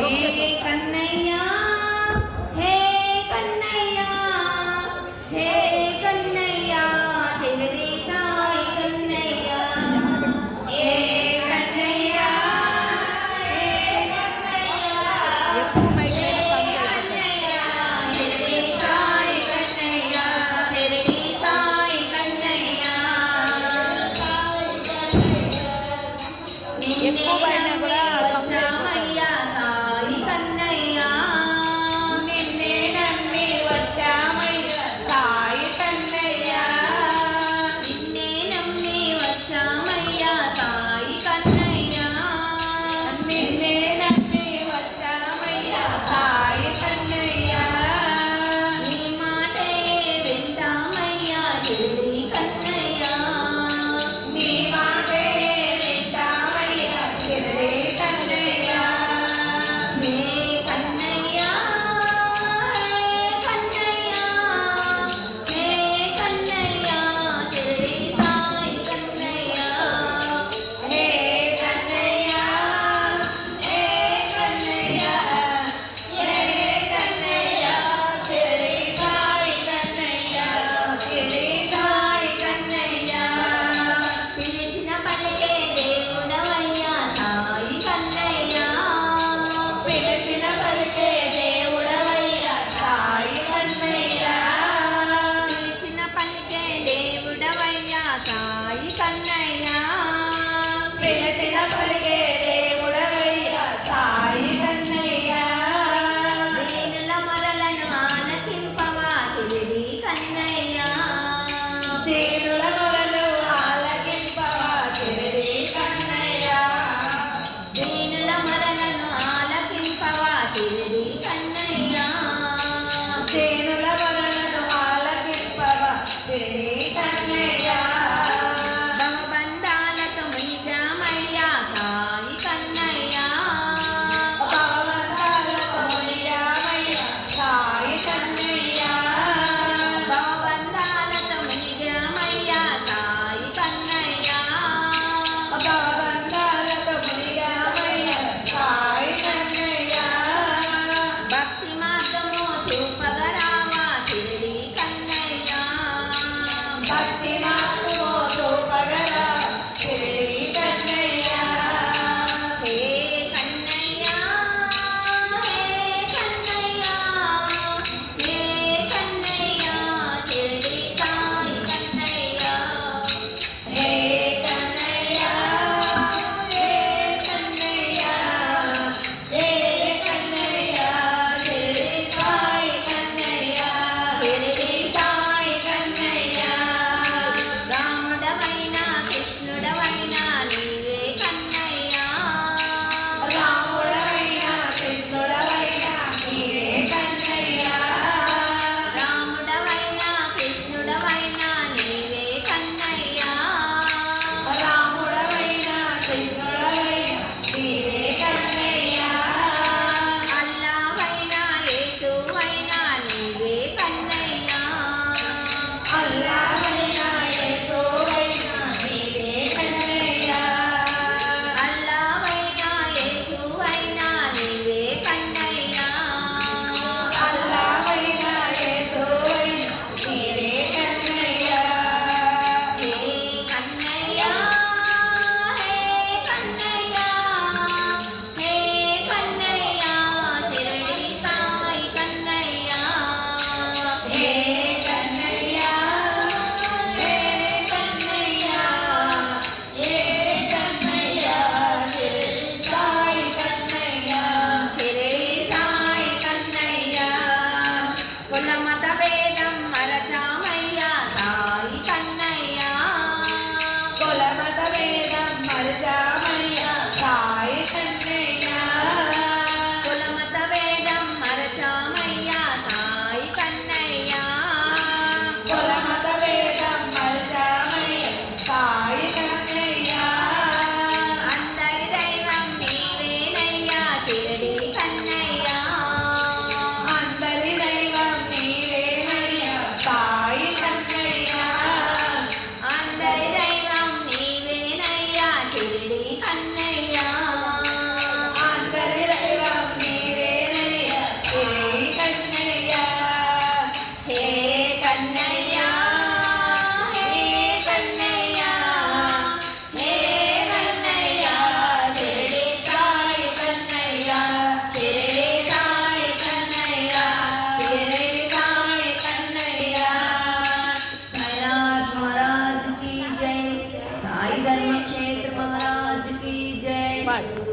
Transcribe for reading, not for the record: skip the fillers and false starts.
కన్నయ్యా హే కన్నయ్యా హే కన్నయ్యా శివరి సాయి కన్నయ్యా హే కన్నయ్యా హే కన్నయ్యా హే కన్నయ్యా శివరి సాయి కన్నయ్యా శివరి సాయి కన్నయ్యా నిన్నే నమ్మి వచ్చామయ్యా సాయి కన్నయ్యా నిన్నే నమ్మి వచ్చామయ్యా సాయి కన్నయ్యా నిన్నే నమ్మి వచ్చామయ్యా సాయి కన్నయ్యా నిన్నే నమ్మి వచ్చామయ్యా సాయి కన్నయ్యా నీ మాటే వింటామయ్యా శివరి కన్నయ్యా నీ మాటే వింటామయ్యా శివరి కన్నయ్యా హే కన్నయ్యా హే కన్నయ్యా శివరి సాయి కన్నయ్యా హే కన్నయ్యా హే కన్నయ్యా హే కన్నయ్యా శివరి సాయి కన్నయ్యా శివరి సాయి కన్నయ్యా పిలిచిన పలికే దేవుడవయ్యా సాయి కన్నయ్యా పిలిచిన పలికే దేవుడవయ్యా సాయి కన్నయ్యా పిలిచిన పలికే దేవుడవయ్యా సాయి కన్నయ్యా పిలిచిన పలికే దేవుడవయ్యా సాయి కన్నయ్యా దీనుల మొరలను ఆలకింపవా శివరి కన్నయ్యా దీనుల మొరలు ఆలకింపవా శివరి కన్నయ్యా దీనుల మొరలను ఆలకింపవా శివరి కన్నయ్యా దీనుల మొరలను ఆలకింపవా శివరి కన్నయ్యా భవబంధాలతో మునిగామయ్యా సాయి కన్నయ్యా భవబంధాలతో మునిగామయ్యా సాయి కన్నయ్యా భవబంధాలతో మునిగామయ్యా సాయి కన్నయ్యా భవబంధాలతో మునిగామయ్యా సాయి కన్నయ్యా స్టార్ట్.